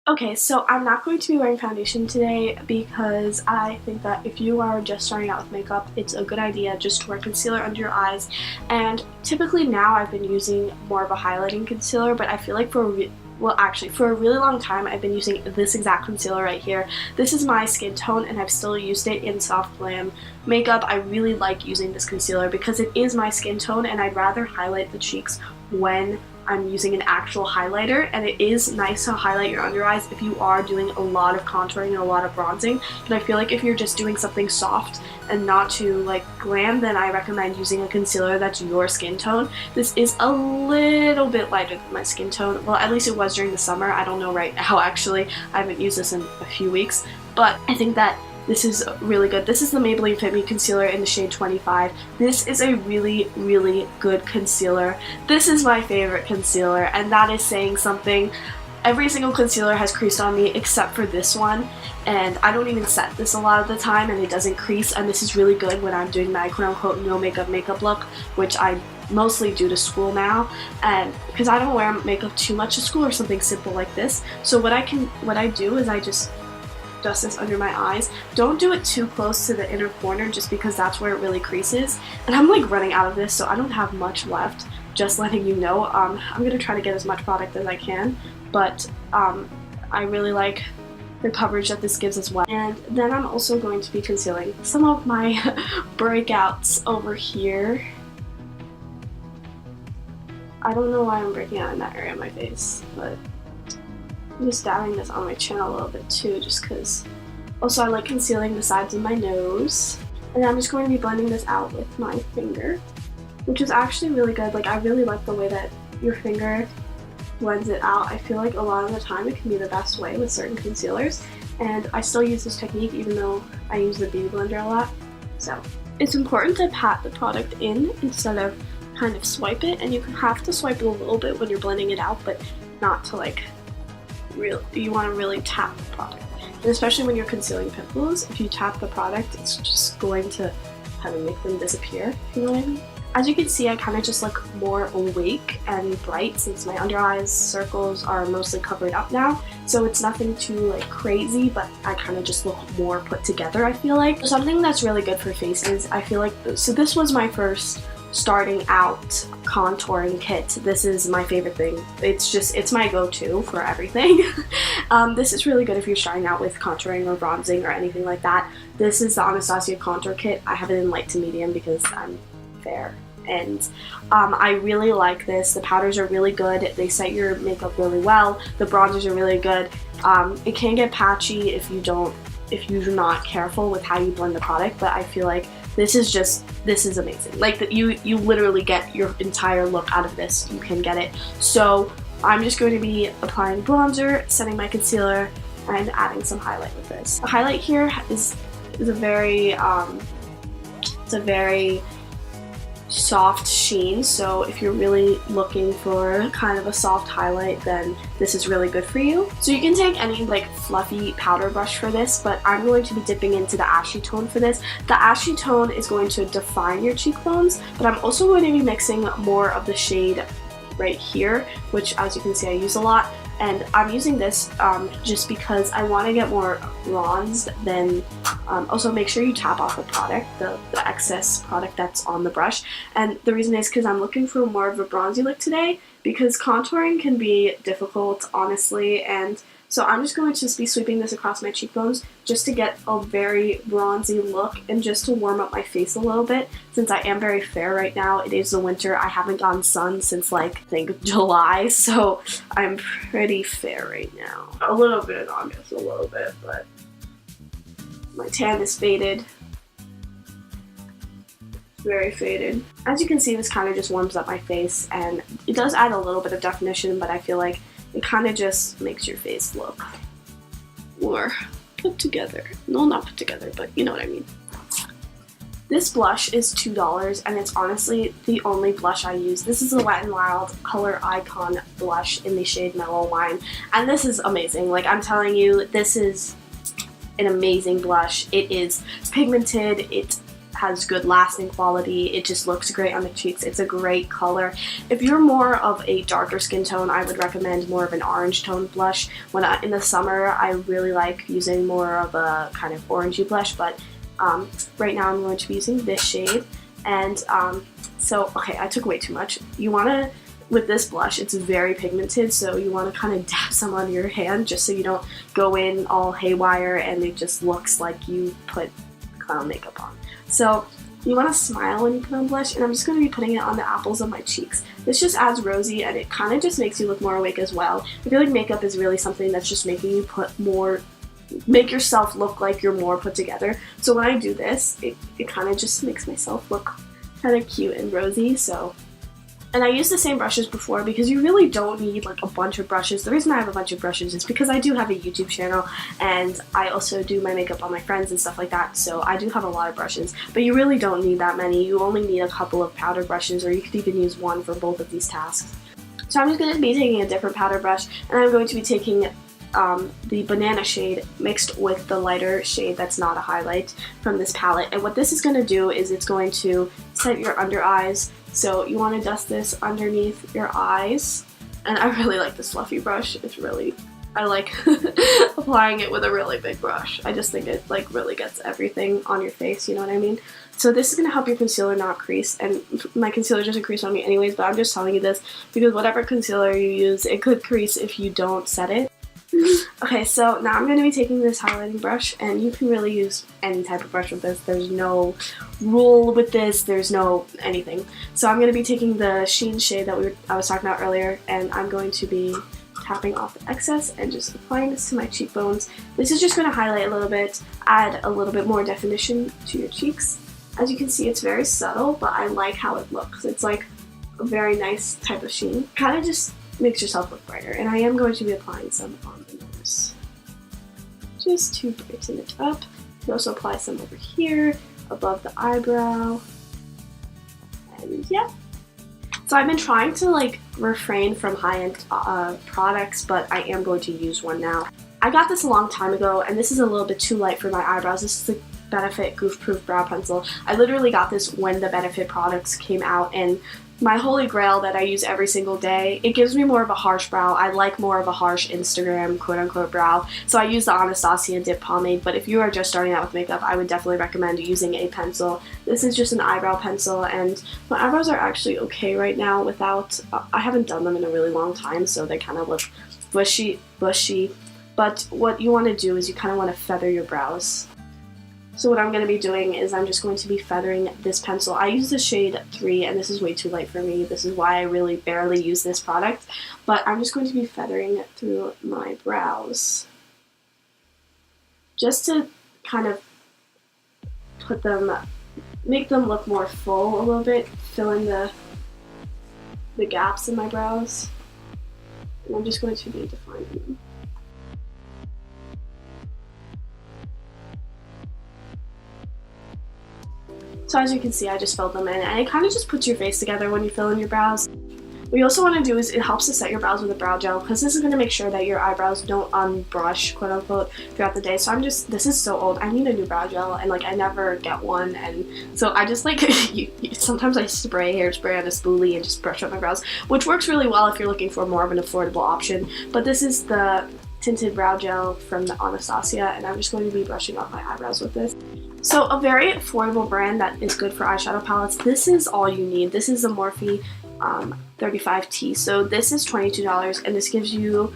Okay, so I'm not going to be wearing foundation today because I think that if you are just starting out with makeup, it's a good idea just to wear concealer under your eyes. And typically now I've been using more of a highlighting concealer, but I feel like for a really long time I've been using this exact concealer right here. This is my skin tone and I've still used it in soft glam makeup. I really like using this concealer because it is my skin tone and I'd rather highlight the cheeks when I'm using an actual highlighter, and it is nice to highlight your under eyes if you are doing a lot of contouring and a lot of bronzing. But I feel like if you're just doing something soft and not too like glam, then I recommend using a concealer that's your skin tone. This is a little bit lighter than my skin tone. Well, at least it was during the summer. I don't know right now actually. I haven't used this in a few weeks, but I think that this is really good. This is the Maybelline Fit Me Concealer in the shade 25. This is a really, really good concealer. This is my favorite concealer, and that is saying something. Every single concealer has creased on me except for this one, and I don't even set this a lot of the time, and it doesn't crease, and this is really good when I'm doing my quote-unquote no makeup look, which I mostly do to school now, and because I don't wear makeup too much to school or something simple like this. So what I do is I just dust this under my eyes. Don't do it too close to the inner corner just because that's where it really creases. And I'm like running out of this, so I don't have much left, just letting you know. I'm gonna try to get as much product as I can, but I really like the coverage that this gives as well. And then I'm also going to be concealing some of my breakouts over here. I don't know why I'm breaking out in that area of my face, but I'm just dabbing this on my chin a little bit too, just because. Also, I like concealing the sides of my nose. And I'm just going to be blending this out with my finger, which is actually really good. Like, I really like the way that your finger blends it out. I feel like a lot of the time it can be the best way with certain concealers. And I still use this technique even though I use the Beauty Blender a lot. So, it's important to pat the product in instead of kind of swipe it. And you have to swipe it a little bit when you're blending it out, but not to like you want to really tap the product. And especially when you're concealing pimples, if you tap the product, it's just going to kind of make them disappear, if you know what I mean. As you can see, I kind of just look more awake and bright since my under eyes circles are mostly covered up now. So it's nothing too like crazy, but I kind of just look more put together, I feel like. Something that's really good for faces, I feel like, so this was my first starting out contouring kit. This is my favorite thing. It's my go-to for everything. This is really good if you're starting out with contouring or bronzing or anything like that. This is the Anastasia contour kit. I have it in light to medium because I'm fair. And I really like this. The powders are really good. They set your makeup really well. The bronzers are really good. It can get patchy if you're not careful with how you blend the product, but I feel like this is amazing. Like, you literally get your entire look out of this. You can get it. So I'm just going to be applying bronzer, setting my concealer, and adding some highlight with this. The highlight here is a very soft sheen, so if you're really looking for kind of a soft highlight, then this is really good for you. So you can take any like fluffy powder brush for this, but I'm going to be dipping into the ashy tone for this. The ashy tone is going to define your cheekbones, but I'm also going to be mixing more of the shade right here, which as you can see I use a lot. And I'm using this just because I want to get more bronzed. Then also make sure you tap off the product, the excess product that's on the brush. And the reason is because I'm looking for more of a bronzy look today, because contouring can be difficult, honestly. And so I'm just going to just be sweeping this across my cheekbones just to get a very bronzy look and just to warm up my face a little bit, since I am very fair right now. It is the winter. I haven't gotten sun since like I think July, so I'm pretty fair right now. A little bit in August, a little bit, but my tan is faded. Very faded. As you can see, this kind of just warms up my face, and it does add a little bit of definition, but I feel like it kind of just makes your face look more put together. No, not put together, but you know what I mean. This blush is $2, and it's honestly the only blush I use. This is the Wet n Wild Color Icon blush in the shade Mellow Wine, and this is amazing. Like, I'm telling you, this is an amazing blush. It is pigmented, it has good lasting quality. It just looks great on the cheeks. It's a great color. If you're more of a darker skin tone, I would recommend more of an orange tone blush. In the summer, I really like using more of a kind of orangey blush, but right now I'm going to be using this shade. And so, okay, I took way too much. You want to, with this blush, it's very pigmented, so you want to kind of dab some on your hand just so you don't go in all haywire and it just looks like you put clown makeup on. So you want to smile when you put on blush, and I'm just going to be putting it on the apples of my cheeks. This just adds rosy, and it kind of just makes you look more awake as well. I feel like makeup is really something that's just making you make yourself look like you're more put together. So when I do this, it kind of just makes myself look kind of cute and rosy. And I used the same brushes before because you really don't need like a bunch of brushes. The reason I have a bunch of brushes is because I do have a YouTube channel, and I also do my makeup on my friends and stuff like that, so I do have a lot of brushes, but you really don't need that many. You only need a couple of powder brushes, or you could even use one for both of these tasks. So I'm just going to be taking a different powder brush, and I'm going to be taking the banana shade mixed with the lighter shade that's not a highlight from this palette. And what this is going to do is it's going to set your under eyes. So you want to dust this underneath your eyes. And I really like this fluffy brush. I like applying it with a really big brush. I just think it like really gets everything on your face, you know what I mean? So this is going to help your concealer not crease, and my concealer doesn't crease on me anyways, but I'm just telling you this because whatever concealer you use, it could crease if you don't set it. Okay, so now I'm going to be taking this highlighting brush, and you can really use any type of brush with this. There's no rule with this, there's no anything. So I'm going to be taking the Sheen shade that I was talking about earlier, and I'm going to be tapping off the excess and just applying this to my cheekbones. This is just going to highlight a little bit, add a little bit more definition to your cheeks. As you can see, it's very subtle, but I like how it looks. It's like a very nice type of sheen. Kind of just makes yourself look brighter, and I am going to be applying some on the nose just to brighten it up. You also apply some over here above the eyebrow, and yeah. So I've been trying to like refrain from high-end products, but I am going to use one now. I got this a long time ago, and this is a little bit too light for my eyebrows. This is the Benefit Goof Proof Brow Pencil. I literally got this when the Benefit products came out, and my holy grail that I use every single day. It gives me more of a harsh brow. I like more of a harsh Instagram quote-unquote brow. So I use the Anastasia Dip Pomade, but if you are just starting out with makeup, I would definitely recommend using a pencil. This is just an eyebrow pencil, and my eyebrows are actually okay right now without, I haven't done them in a really long time, so they kind of look bushy. But what you want to do is you kind of want to feather your brows. So what I'm going to be doing is I'm just going to be feathering this pencil. I use the shade 3, and this is way too light for me. This is why I really barely use this product. But I'm just going to be feathering it through my brows, just to kind of make them look more full a little bit, fill in the gaps in my brows. And I'm just going to be defining them. So as you can see, I just filled them in, and it kind of just puts your face together when you fill in your brows. What you also want to do is it helps to set your brows with a brow gel, because this is going to make sure that your eyebrows don't unbrush, quote unquote, throughout the day. So this is so old. I need a new brow gel, and like I never get one, and so I just like, sometimes I spray hairspray on a spoolie and just brush up my brows, which works really well if you're looking for more of an affordable option. But this is the tinted brow gel from the Anastasia, and I'm just going to be brushing off my eyebrows with this. So a very affordable brand that is good for eyeshadow palettes. This is all you need. This is the Morphe 35T. So this is $22, and this gives you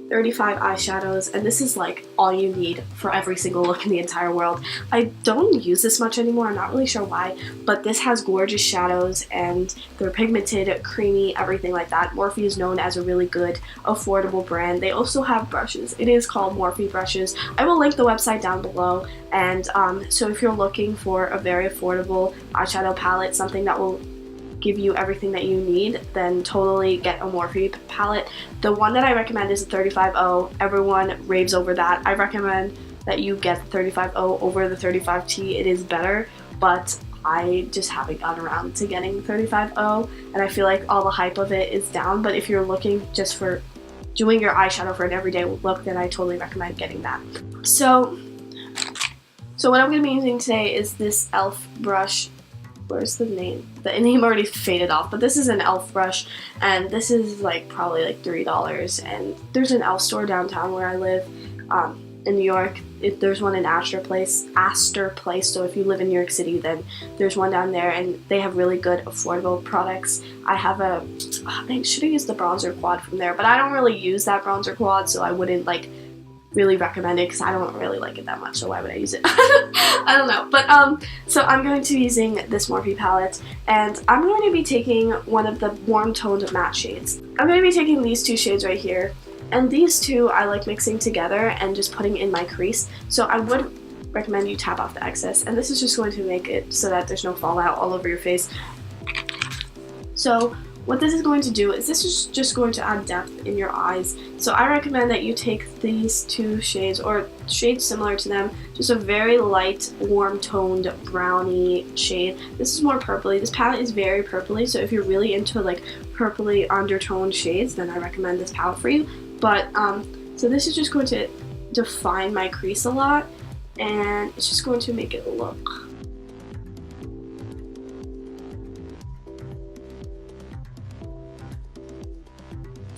35 eyeshadows, and this is like all you need for every single look in the entire world. I don't use this much anymore. I'm not really sure why, but this has gorgeous shadows, and they're pigmented, creamy, everything like that. Morphe is known as a really good, affordable brand. They also have brushes. It is called Morphe brushes. I will link the website down below, and so if you're looking for a very affordable eyeshadow palette, something that will give you everything that you need, then totally get a Morphe palette. The one that I recommend is the 35O. Everyone raves over that. I recommend that you get the 35O over the 35T. It is better, but I just haven't gotten around to getting the 35O, and I feel like all the hype of it is down. But if you're looking just for doing your eyeshadow for an everyday look, then I totally recommend getting that. So So what I'm going to be using today is this e.l.f. brush. Where's the name? The name already faded off, but this is an e.l.f. brush, and this is like probably like $3, and there's an e.l.f. store downtown where I live in New York. There's one in Astor Place, so if you live in New York City, then there's one down there, and they have really good affordable products. I have I should have used the bronzer quad from there, but I don't really use that bronzer quad, so I wouldn't like really recommend it because I don't really like it that much, so why would I use it? I don't know. But so I'm going to be using this Morphe palette, and I'm going to be taking one of the warm toned matte shades. I'm going to be taking these two shades right here, and these two I like mixing together and just putting in my crease. So I would recommend you tap off the excess, and this is just going to make it so that there's no fallout all over your face. So what this is going to do is this is just going to add depth in your eyes. So I recommend that you take these two shades, or shades similar to them, just a very light, warm-toned brownie shade. This is more purpley. This palette is very purpley, so if you're really into like purpley undertoned shades, then I recommend this palette for you. But so this is just going to define my crease a lot, and it's just going to make it look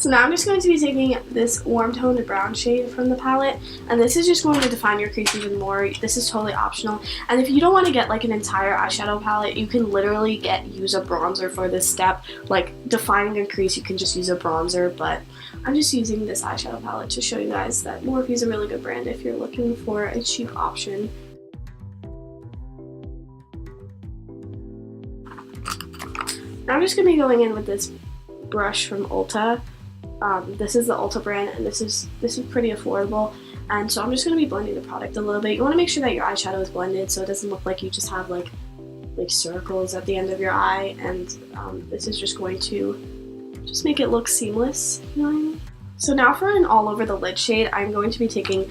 So now I'm just going to be taking this warm toned brown shade from the palette, and this is just going to define your crease even more. This is totally optional, and if you don't want to get like an entire eyeshadow palette, you can literally use a bronzer for this step. Like defining a crease, you can just use a bronzer, but I'm just using this eyeshadow palette to show you guys that Morphe is a really good brand if you're looking for a cheap option. Now I'm just going to be going in with this brush from Ulta. This is the Ulta brand, and this is pretty affordable, and so I'm just going to be blending the product a little bit. You want to make sure that your eyeshadow is blended so it doesn't look like you just have like circles at the end of your eye, and this is just going to just make it look seamless, you know what I mean? So now for an all over the lid shade, I'm going to be taking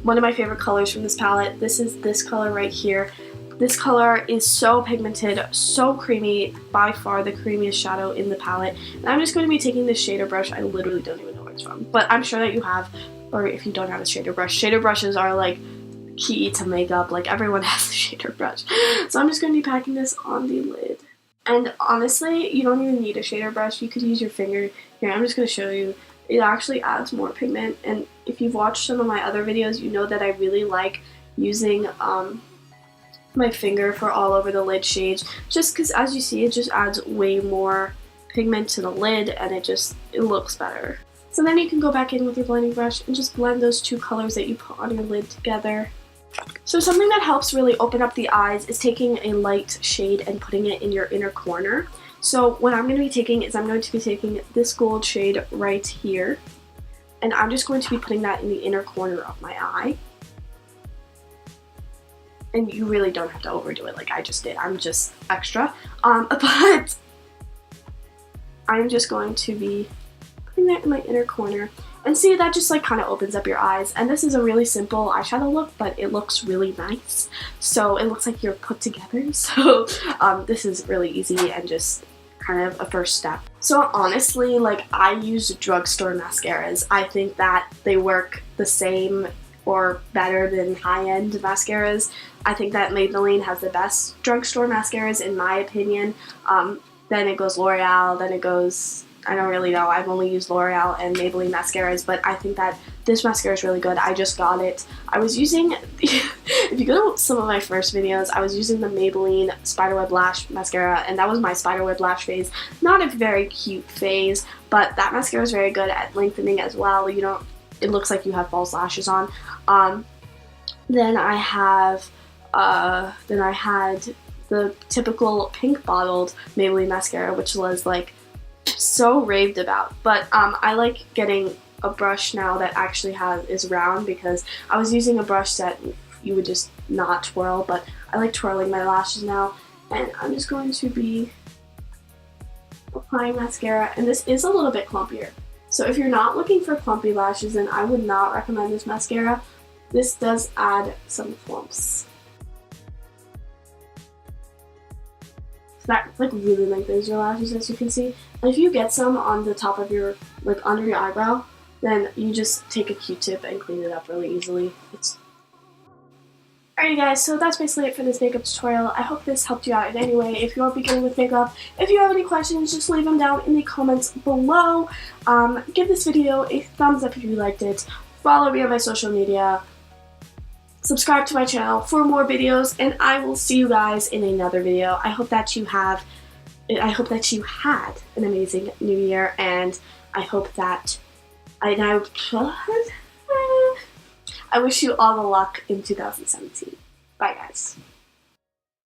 one of my favorite colors from this palette. This is this color right here. This color is so pigmented, so creamy, by far the creamiest shadow in the palette. And I'm just going to be taking this shader brush. I literally don't even know where it's from, but I'm sure that you have, or if you don't have a shader brushes are like key to makeup. Like everyone has a shader brush. So I'm just going to be packing this on the lid. And honestly, you don't even need a shader brush. You could use your finger. Here, I'm just going to show you. It actually adds more pigment. And if you've watched some of my other videos, you know that I really like using my finger for all over the lid shades, just because as you see, it just adds way more pigment to the lid, and it looks better. So then you can go back in with your blending brush and just blend those two colors that you put on your lid together. So something that helps really open up the eyes is taking a light shade and putting it in your inner corner. So what I'm going to be taking is I'm going to be taking this gold shade right here, and I'm just going to be putting that in the inner corner of my eye. And you really don't have to overdo it like I just did. I'm just extra. But I'm just going to be putting that in my inner corner. And see, that just like kind of opens up your eyes. And this is a really simple eyeshadow look, but it looks really nice. So it looks like you're put together. So this is really easy and just kind of a first step. So honestly, like I use drugstore mascaras. I think that they work the same or better than high-end mascaras. I think that Maybelline has the best drugstore mascaras in my opinion. Then it goes L'Oreal, then it goes, I don't really know, I've only used L'Oreal and Maybelline mascaras, but I think that this mascara is really good. I just got it. I was using, if you go to some of my first videos, I was using the Maybelline Spiderweb Lash Mascara, and that was my Spiderweb Lash phase. Not a very cute phase, but that mascara is very good at lengthening as well. You don't, it looks like you have false lashes on. Then I had the typical pink bottled Maybelline mascara, which was like so raved about. But I like getting a brush now that actually is round, because I was using a brush that you would just not twirl, but I like twirling my lashes now. And I'm just going to be applying mascara, and this is a little bit clumpier. So if you're not looking for clumpy lashes, then I would not recommend this mascara. This does add some clumps. So that like really lengthens your lashes, as you can see. And if you get some on the top of your, like under your eyebrow, then you just take a Q-tip and clean it up really easily. Alrighty guys, so that's basically it for this makeup tutorial. I hope this helped you out in any way. If you're beginning with makeup, if you have any questions, just leave them down in the comments below. Give this video a thumbs up if you liked it. Follow me on my social media. Subscribe to my channel for more videos, and I will see you guys in another video. I hope that you had an amazing new year, and I hope that I wish you all the luck in 2017. Bye guys.